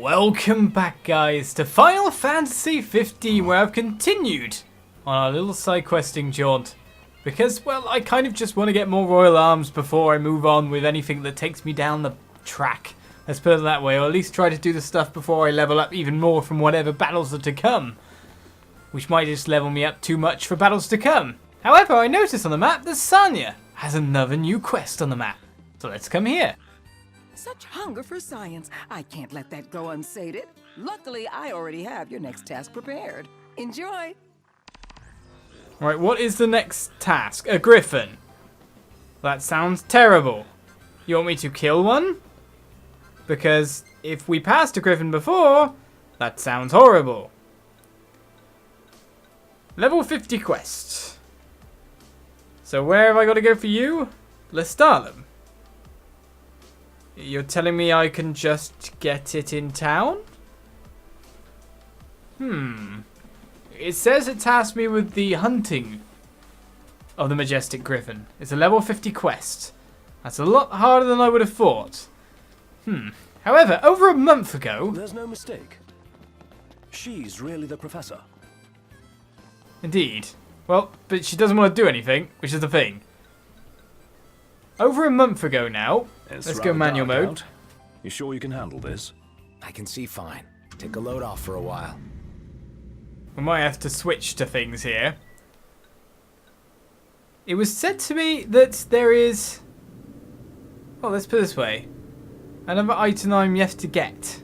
Welcome back, guys, to Final Fantasy 15, where I've continued on our little side questing jaunt. Because, well, I kind of just want to get more royal arms before I move on with anything that takes me down the track. Let's put it that way, or at least try to do the stuff before I level up even more from whatever battles are to come. Which might just level me up too much for battles to come. However, I noticed on the map that Sanya has another new quest on the map. So let's come here. Such hunger for science. I can't let that go unsated. Luckily, I already have your next task prepared. Enjoy! Right, what is the next task? A griffin. That sounds terrible. You want me to kill one? Because if we passed a griffin before, that sounds horrible. Level 50 quest. So where have I got to go for you? Lestallum. You're telling me I can just get it in town? It says it tasked me with the hunting of the majestic griffin. It's a level 50 quest. That's a lot harder than I would have thought. However, over a month ago... There's no mistake. She's really the professor. Indeed. Well, but she doesn't want to do anything, which is the thing. Over a month ago now, let's go manual mode. Out. You sure you can handle this? I can see fine. Take a load off for a while. We might have to switch to things here. It was said to me that there is... Well, let's put it this way. Another item I'm yet to get.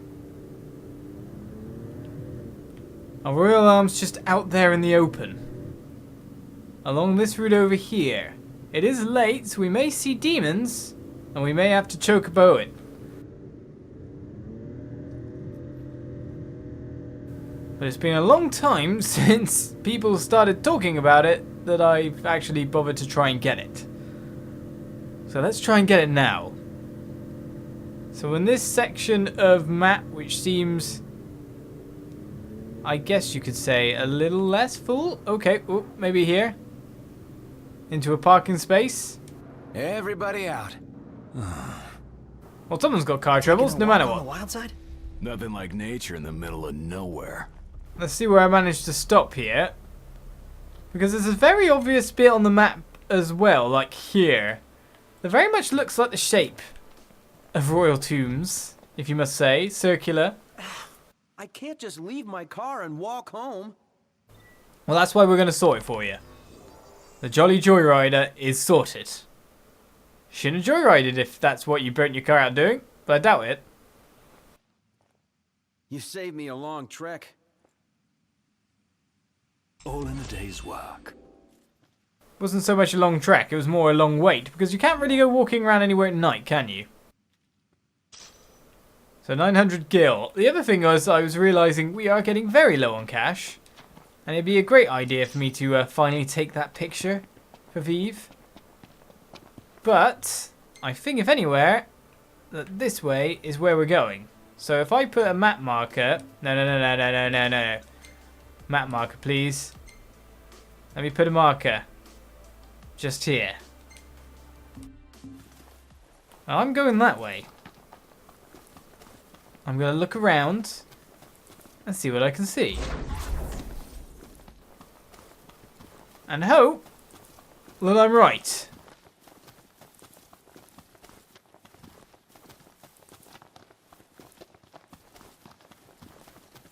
Our royal arm's just out there in the open. Along this route over here. It is late, so we may see demons, and we may have to chocobo it. But it's been a long time since people started talking about it that I've actually bothered to try and get it. So let's try and get it now. So in this section of map, which seems, I guess you could say, a little less full. Okay, maybe here. Into a parking space. Everybody out. Well, someone's got car troubles, no matter what. On the wild side? Nothing like nature in the middle of nowhere. Let's see where I managed to stop here. Because there's a very obvious bit on the map as well, like here. That very much looks like the shape of royal tombs, if you must say. Circular. I can't just leave my car and walk home. Well, that's why we're going to sort it for you. The Jolly Joyrider is sorted. Shouldn't have joyrided if that's what you burnt your car out doing, but I doubt it. You saved me a long trek. All in a day's work. Wasn't so much a long trek, it was more a long wait, because you can't really go walking around anywhere at night, can you? So 900 gil. The other thing was, I was realising we are getting very low on cash. And it'd be a great idea for me to finally take that picture for Vive. But I think, if anywhere, that this way is where we're going. So if I put a map marker... No. Map marker, please. Let me put a marker. Just here. I'm going that way. I'm going to look around and see what I can see. And hope that I'm right.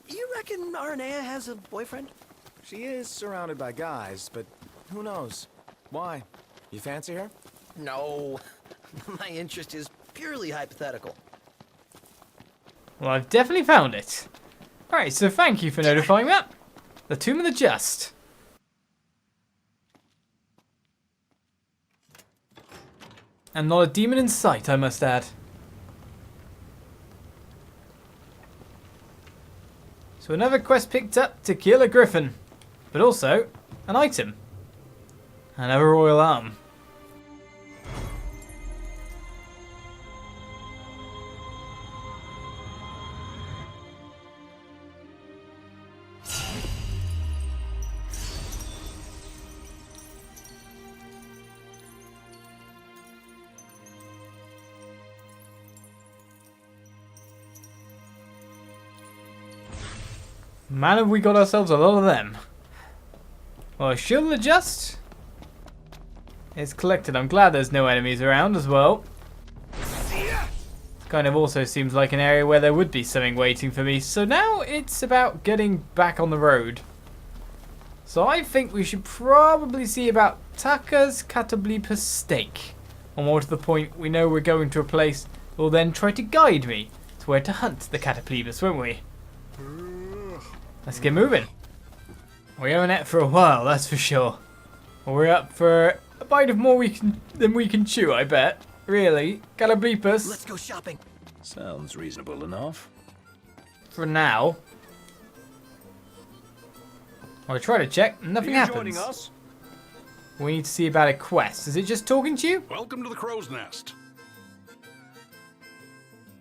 You reckon Arnea has a boyfriend? She is surrounded by guys, but who knows? Why? You fancy her? No. My interest is purely hypothetical. Well, I've definitely found it. Alright, so thank you for notifying that. The Tomb of the Just. And not a demon in sight, I must add. So another quest picked up to kill a griffin. But also, an item. Another royal arm. Man, have we got ourselves a lot of them. Well, shield adjust. It's collected. I'm glad there's no enemies around as well. Kind of also seems like an area where there would be something waiting for me. So now it's about getting back on the road. So I think we should probably see about Taka's catoblepas steak. And more to the point, we know we're going to a place that will then try to guide me to where to hunt the catoblepas, won't we? Let's get moving. We haven't ate for a while, that's for sure. We're up for a bite of more than we can chew, I bet. Really? Catoblepas? Let's go shopping. Sounds reasonable enough. For now. I'll try to check. Nothing happens. Joining us? We need to see about a quest. Is it just talking to you? Welcome to the Crow's Nest.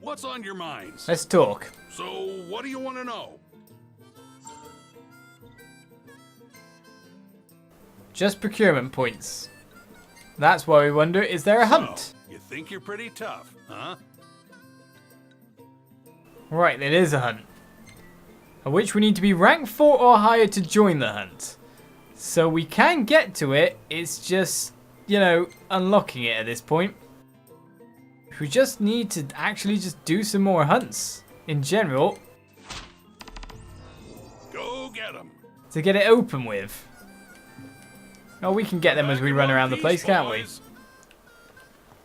What's on your minds? Let's talk. So, what do you want to know? Just procurement points. That's why we wonder, is there a hunt? So, you think you're pretty tough, huh? Right, it is a hunt. Of which we need to be rank 4 or higher to join the hunt. So we can get to it, it's just, you know, unlocking it at this point. We just need to actually just do some more hunts, in general, Go get them. to get it open with. Oh, we can get them as we run around the place, can't we?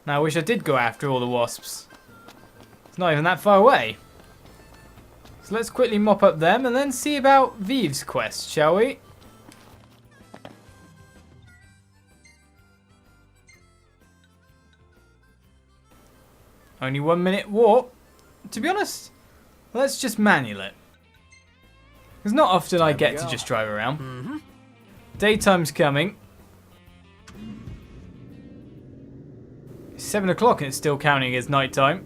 Now, I wish I did go after all the wasps. It's not even that far away. So let's quickly mop up them and then see about Vive's quest, shall we? Only 1 minute walk. To be honest, let's just manual it. Because not often I get to just drive around. Daytime's coming. It's 7 o'clock and it's still counting as nighttime.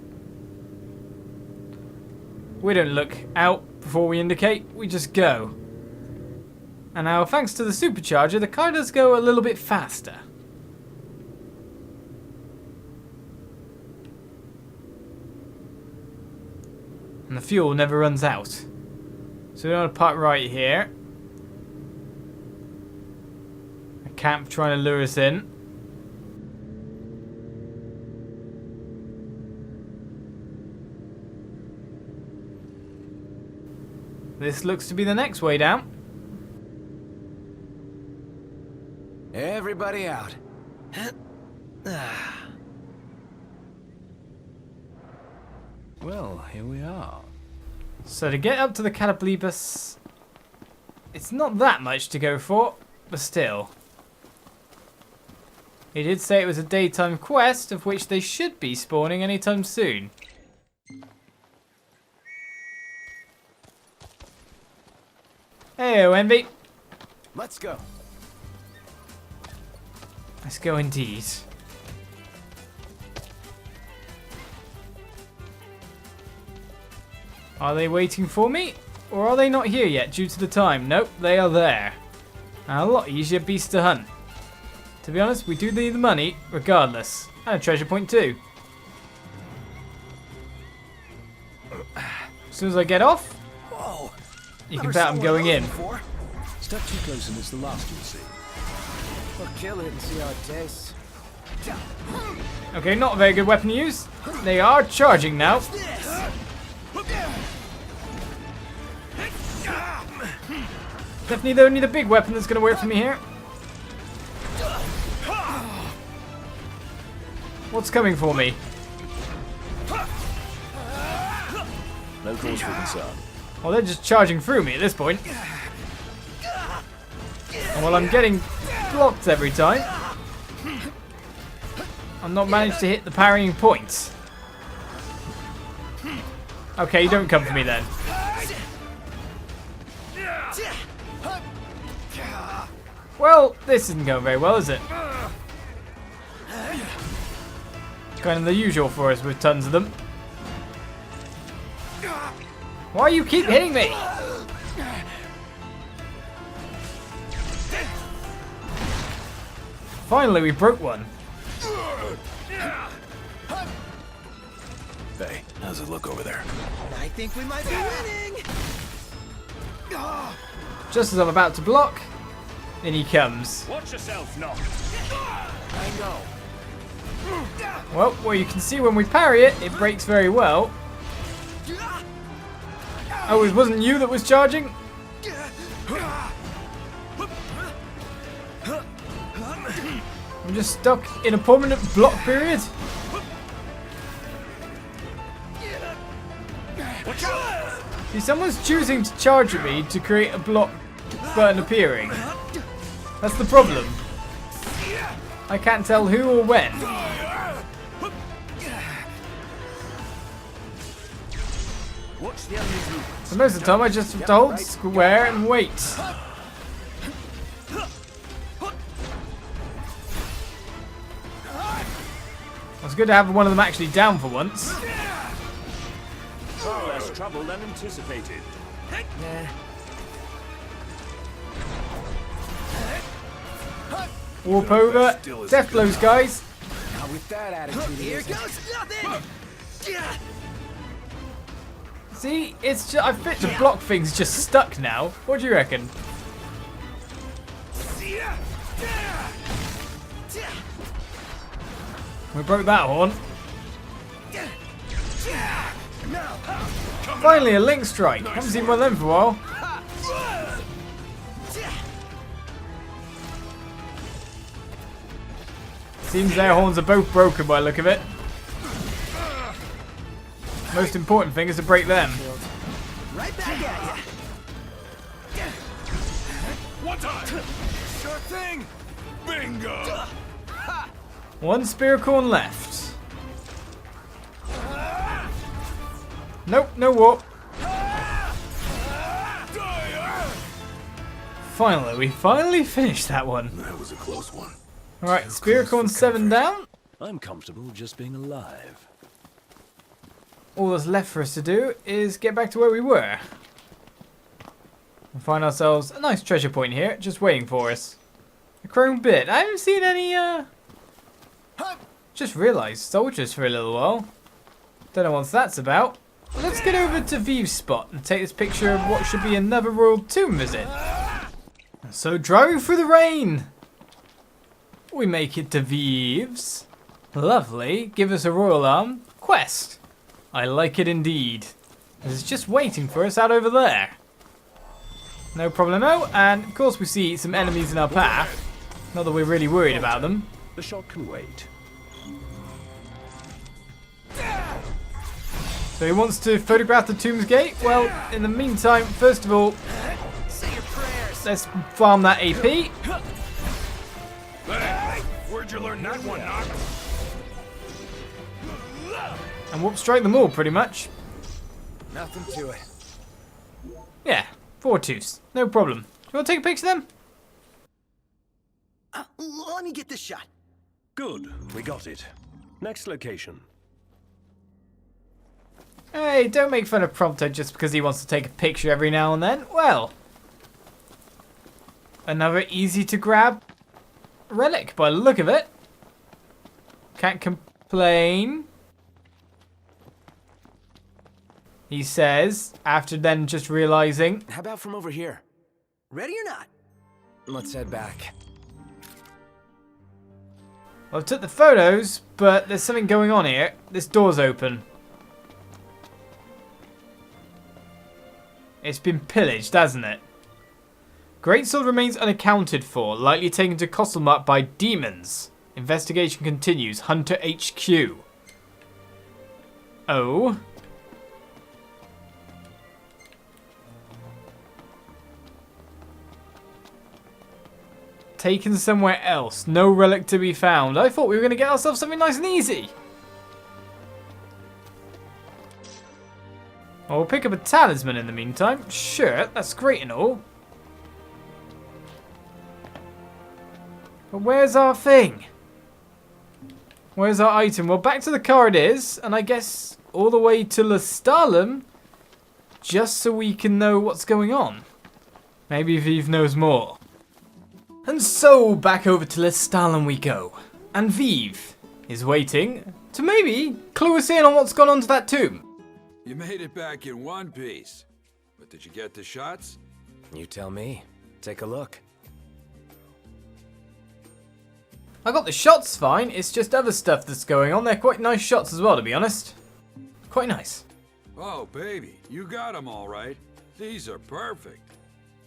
We don't look out before we indicate, we just go. And now, thanks to the supercharger, the car does go a little bit faster. And the fuel never runs out. So we're going to park right here. A camp trying to lure us in. This looks to be the next way down. Everybody out. Well, here we are. So to get up to the catoblepas, it's not that much to go for, but still. He did say it was a daytime quest, of which they should be spawning anytime soon. Hey, Envy. Let's go. Let's go indeed. Are they waiting for me? Or are they not here yet due to the time? Nope, they are there. And a lot easier beast to hunt. To be honest, we do need the money regardless. And a treasure point too. As soon as I get off, Whoa. you can bet I'm going in. Step too close and it's the last you'll see. We'll kill it and see how it tastes. Okay, not a very good weapon to use. They are charging now. Definitely only the big weapon that's going to work for me here. What's coming for me? No cause for concern. Well, they're just charging through me at this point. And while I'm getting blocked every time, I'm not managed to hit the parrying points. Okay, don't come for me then. Well, this isn't going very well, is it? Kind of the usual for us with tons of them. Why you keep hitting me? Finally, we broke one. Hey, how's it look over there? I think we might be winning. Just as I'm about to block, in he comes. Watch yourself, no. I know. Well, you can see when we parry it, it breaks very well. Oh, it wasn't you that was charging? I'm just stuck in a permanent block period. See, someone's choosing to charge at me to create a block button appearing. That's the problem. I can't tell who or when. Watch the enemy's movement. So most of the time I just have to hold square and wait. It's good to have one of them actually down for once. Far less trouble than anticipated. Warp over. Death blows, guys. Now with that attitude, Here goes nothing! See, it's just, I fit the block thing's just stuck now. What do you reckon? We broke that horn. Finally, a link strike. Haven't seen one of them for a while. Seems their horns are both broken by the look of it. Most important thing is to break them. Right back at you. One time. sure thing. Bingo. One spear corn left. Nope, no warp. Finally, we finally finished that one. That was a close one. Alright, spear corn 7 down. I'm comfortable just being alive. All that's left for us to do is get back to where we were. And find ourselves a nice treasure point here, just waiting for us. A chrome bit. I haven't seen any, just realised, soldiers for a little while. Don't know what that's about. Let's get over to Vive's spot and take this picture of what should be another royal tomb visit. So driving through the rain, we make it to Vive's. Lovely. Give us a royal arm quest. I like it indeed. It's just waiting for us out over there. No problemo. And of course we see some enemies in our path. Not that we're really worried about them. The shot can wait. So he wants to photograph the tomb's gate. Well, in the meantime, first of all, Say your prayers. let's farm that AP. Hey, where'd you learn that one, Knock? And whoop strike them all, pretty much. Nothing to it. Yeah, 4 twos. No problem. Do you want to take a picture of them? Let me get this shot. Good, we got it. Next location. Hey, don't make fun of Prompto just because he wants to take a picture every now and then. Well, another easy to grab relic by the look of it. Can't complain. He says, after then just realizing. How about from over here? Ready or not? Let's head back. Well, I took the photos, but there's something going on here. This door's open. It's been pillaged, hasn't it? Greatsword remains unaccounted for, likely taken to Costlemark by demons. Investigation continues. Hunter HQ. Oh. Taken somewhere else. No relic to be found. I thought we were going to get ourselves something nice and easy. Well, we'll pick up a talisman in the meantime. Sure, that's great and all. But where's our thing? Where's our item? Well, back to the car it is. And I guess all the way to Lestallum. Just so we can know what's going on. Maybe Vive knows more. And so, back over to Lestallum we go. And Vive is waiting to maybe clue us in on what's gone on to that tomb. You made it back in one piece. But did you get the shots? You tell me. Take a look. I got the shots fine, it's just other stuff that's going on. They're quite nice shots as well, to be honest. Quite nice. Oh, baby, you got them all right. These are perfect.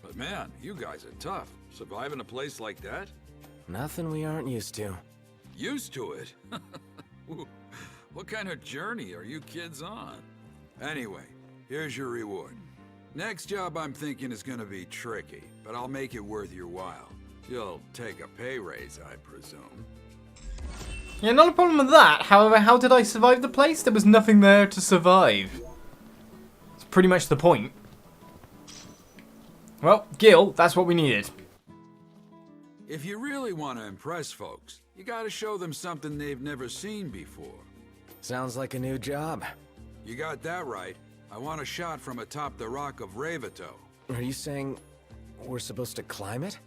But man, you guys are tough. Surviving a place like that? Nothing we aren't used to. Used to it? What kind of journey are you kids on? Anyway, here's your reward. Next job I'm thinking is gonna be tricky, but I'll make it worth your while. You'll take a pay raise, I presume. Yeah, not a problem with that. However, how did I survive the place? There was nothing there to survive. It's pretty much the point. Well, Gil, that's what we needed. If you really want to impress folks, you gotta show them something they've never seen before. Sounds like a new job. You got that right. I want a shot from atop the rock of Ravato. Are you saying we're supposed to climb it?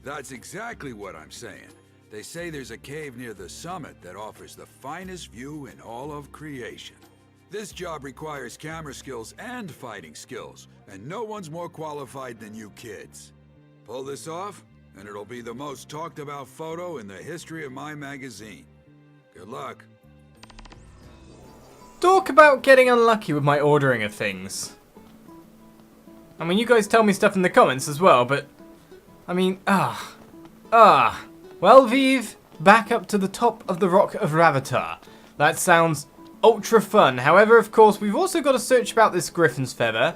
That's exactly what I'm saying. They say there's a cave near the summit that offers the finest view in all of creation. This job requires camera skills and fighting skills, and no one's more qualified than you kids. Pull this off, and it'll be the most talked about photo in the history of my magazine. Good luck. Talk about getting unlucky with my ordering of things. I mean, you guys tell me stuff in the comments as well, but... I mean, Well, Vive, back up to the top of the Rock of Ravatar. That sounds ultra fun. However, of course, we've also got to search about this griffin's feather.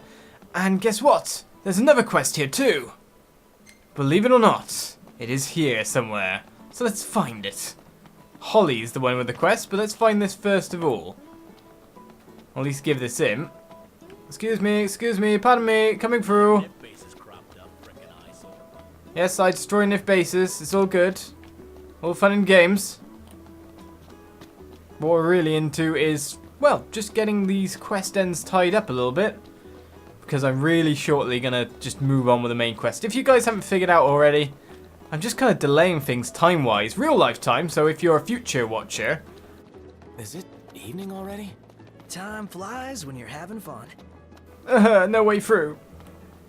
And guess what? There's another quest here too. Believe it or not, it is here somewhere. So let's find it. Holly's the one with the quest, but let's find this first of all. Or at least give this in. Excuse me, pardon me, coming through. Yes, I destroy NIF bases, it's all good. All fun and games. What we're really into is, well, just getting these quest ends tied up a little bit. Because I'm really shortly going to just move on with the main quest. If you guys haven't figured out already, I'm just kind of delaying things time-wise, real life time, so if you're a future watcher... Is it evening already? Time flies when you're having fun. No way through.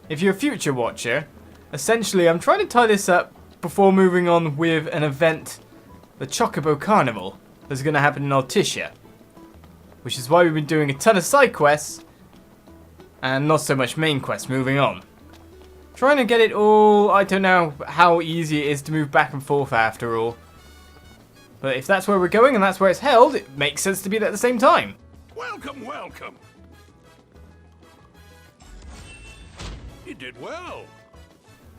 If you're a future watcher, essentially I'm trying to tie this up before moving on with an event, the Chocobo Carnival, that's going to happen in Altissia. Which is why we've been doing a ton of side quests, and not so much main quests moving on. Trying to get it all, I don't know how easy it is to move back and forth after all. But if that's where we're going and that's where it's held, it makes sense to be there at the same time. Welcome, welcome. You did well.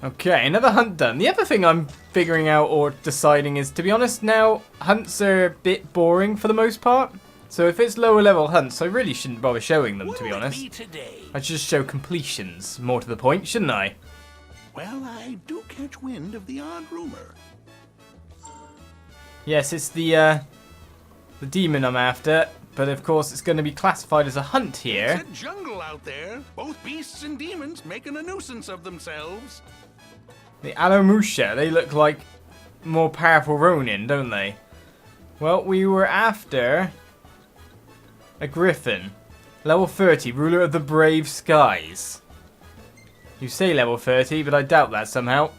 Okay, another hunt done. The other thing I'm figuring out or deciding is, to be honest now, hunts are a bit boring for the most part. So if it's lower level hunts, I really shouldn't bother showing them, to be honest. I should just show completions, more to the point, shouldn't I? Well, I do catch wind of the odd rumor. Yes, it's the demon I'm after, but of course it's going to be classified as a hunt here. It's a jungle out there. Both beasts and demons making a nuisance of themselves. The Alamusha, they look like more powerful Ronin, don't they? Well, we were after a griffin. Level 30, ruler of the brave skies. You say level 30, but I doubt that somehow.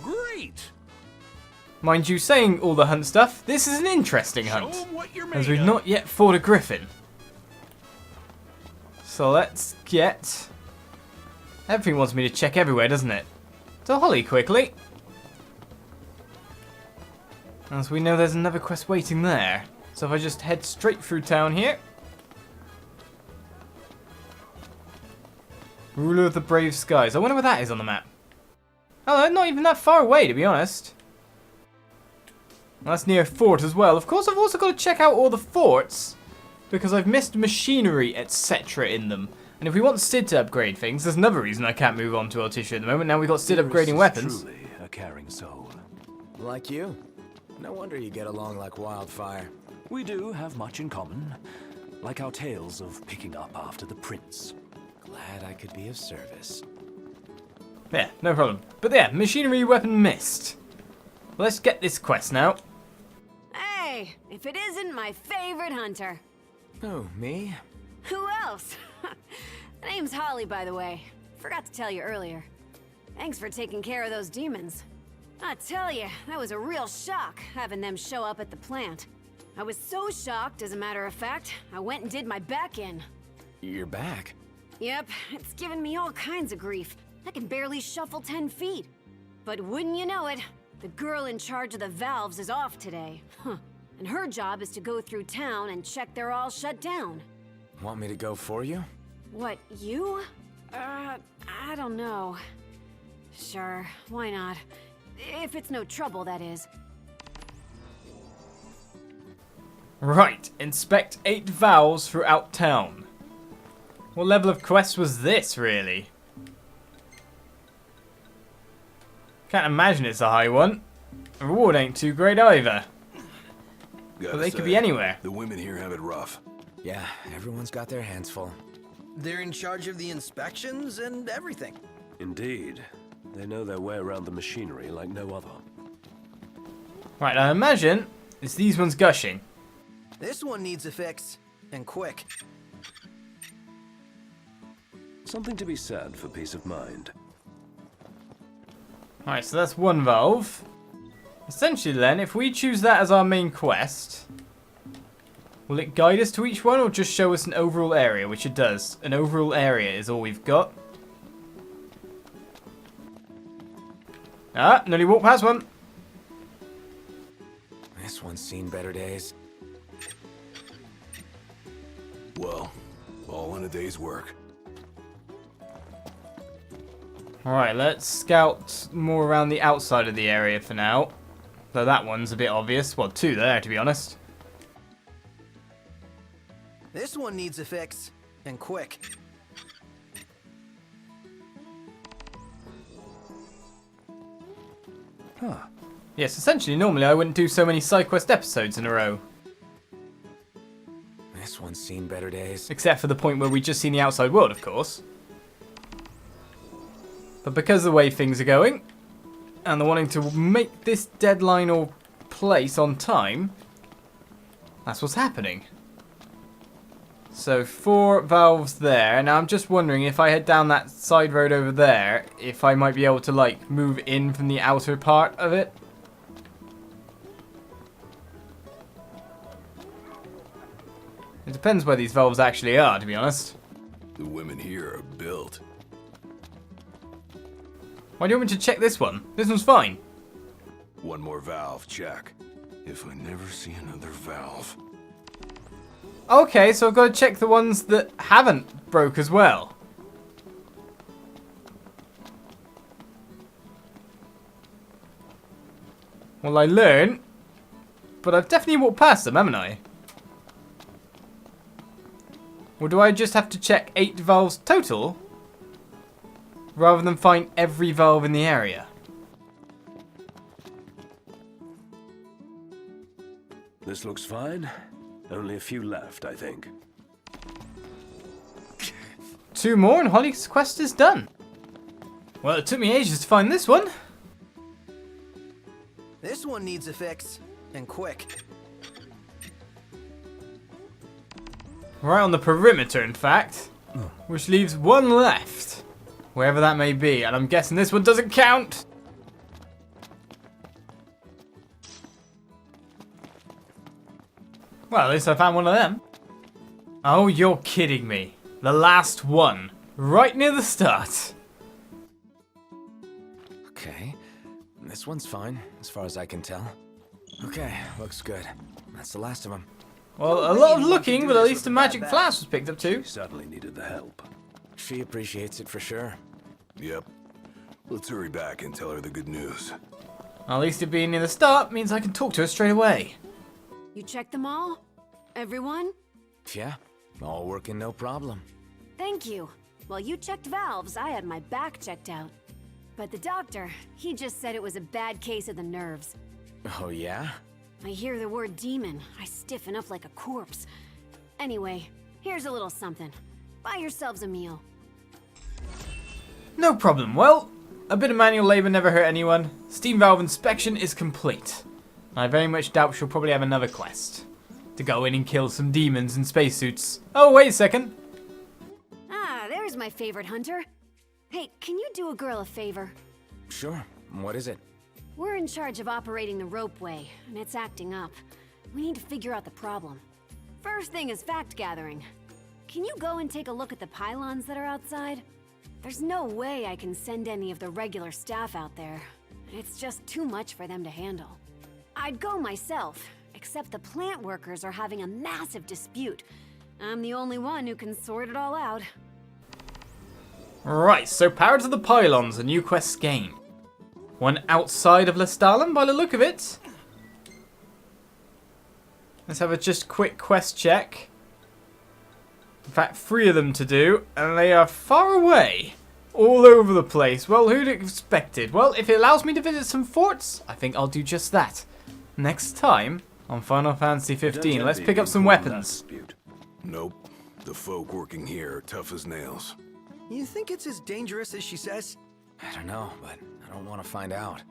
Great. Mind you, saying all the hunt stuff, this is an interesting hunt, Show 'em what you're made as we've of. not yet fought a griffin. So let's get... Everything wants me to check everywhere, doesn't it? So Holly, quickly. As we know, there's another quest waiting there. So if I just head straight through town here. Ruler of the brave skies. I wonder where that is on the map. Oh, not even that far away, to be honest. That's near a fort as well. Of course, I've also got to check out all the forts, because I've missed machinery, etc. in them. And if we want Sid to upgrade things, there's another reason I can't move on to Altissia at the moment. Now we've got Sid upgrading weapons. Truly a caring soul. Like you. No wonder you get along like wildfire. We do have much in common, like our tales of picking up after the prince. Glad I could be of service. Yeah, no problem. But yeah, machinery weapon missed. Let's get this quest now. Hey, if it isn't my favorite hunter. Oh, me? Who else? Name's Holly, by the way. forgot to tell you earlier. Thanks for taking care of those demons. I tell you, that was a real shock, having them show up at the plant. I was so shocked, as a matter of fact, I went and did my back in. You're back? Yep, it's given me all kinds of grief. I can barely shuffle 10 feet. But wouldn't you know it, the girl in charge of the valves is off today. And her job is to go through town and check they're all shut down. Want me to go for you? What, you? I don't know. Sure, why not? If it's no trouble, that is. Right, inspect 8 valves throughout town. What level of quest was this, really? Can't imagine it's a high one. The reward ain't too great either. But they could be anywhere. The women here have it rough. Yeah, everyone's got their hands full. They're in charge of the inspections and everything. Indeed. They know their way around the machinery like no other. Right, I imagine it's these ones gushing. This one needs a fix, and quick. Something to be said for peace of mind. Alright, so that's one valve. Essentially then, if we choose that as our main quest, will it guide us to each one or just show us an overall area? Which it does. An overall area is all we've got. Ah, nearly walked past one. This one's seen better days. Well, all in a day's work. Alright, let's scout more around the outside of the area for now. Though that one's a bit obvious. Well, 2 there, to be honest. This one needs a fix, and quick. Huh. Yes, essentially, normally I wouldn't do so many side quest episodes in a row. This one's seen better days. Except for the point where we just seen the outside world, of course. But because of the way things are going, and the wanting to make this deadline or place on time, that's what's happening. So 4 valves there. Now I'm just wondering if I head down that side road over there, if I might be able to like move in from the outer part of it. It depends where these valves actually are, to be honest. The women here are built. Why do you want me to check this one? This one's fine. One more valve, check. If I never see another valve. Okay, so I've got to check the ones that haven't broke as well. Well, I learn, but I've definitely walked past them, haven't I? Or do I just have to check 8 valves total? Rather than find every valve in the area? This looks fine. Only a few left, I think. 2 more and Holly's quest is done. Well, it took me ages to find this one. This one needs a fix, and quick. Right on the perimeter, in fact. Which leaves 1 left. Wherever that may be. And I'm guessing this one doesn't count. Well, at least I found one of them. Oh, you're kidding me. The last one. Right near the start. Okay. This one's fine, as far as I can tell. Okay, looks good. That's the last of them. Well, a lot of looking, but at least a magic flask was picked up too. Certainly needed the help. She appreciates it for sure. Yep. Let's hurry back and tell her the good news. At least it being near the start means I can talk to her straight away. You checked them all? Everyone? Yeah, all working no problem. Thank you. While you checked valves, I had my back checked out. But the doctor, he just said it was a bad case of the nerves. Oh yeah? I hear the word demon, I stiffen up like a corpse. Anyway, here's a little something. Buy yourselves a meal. No problem. Well, a bit of manual labour never hurt anyone. Steam valve inspection is complete. I very much doubt she'll probably have another quest. To go in and kill some demons in spacesuits. Oh, wait a second. Ah, there's my favorite hunter. Hey, can you do a girl a favor? Sure. What is it? We're in charge of operating the ropeway, and it's acting up. We need to figure out the problem. First thing is fact gathering. Can you go and take a look at the pylons that are outside? There's no way I can send any of the regular staff out there. It's just too much for them to handle. I'd go myself, except the plant workers are having a massive dispute. I'm the only one who can sort it all out. Right, so power to the pylons, a new quest gain. One outside of Lestallum by the look of it. Let's have a just quick quest check. In fact, 3 of them to do, and they are far away. All over the place. Well, who'd have expected? Well, if it allows me to visit some forts, I think I'll do just that. Next time on Final Fantasy 15, let's pick up some weapons. Nope. The folk working here are tough as nails. You think it's as dangerous as she says? I don't know, but I don't want to find out.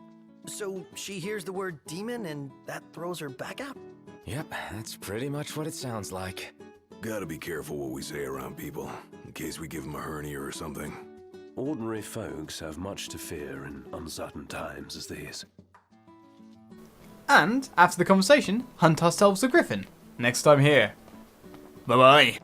So she hears the word demon and that throws her back out? Yep, that's pretty much what it sounds like. Gotta be careful what we say around people, in case we give them a hernia or something. Ordinary folks have much to fear in uncertain times as these. And, after the conversation, hunt ourselves a griffin. Next time here. Bye-bye.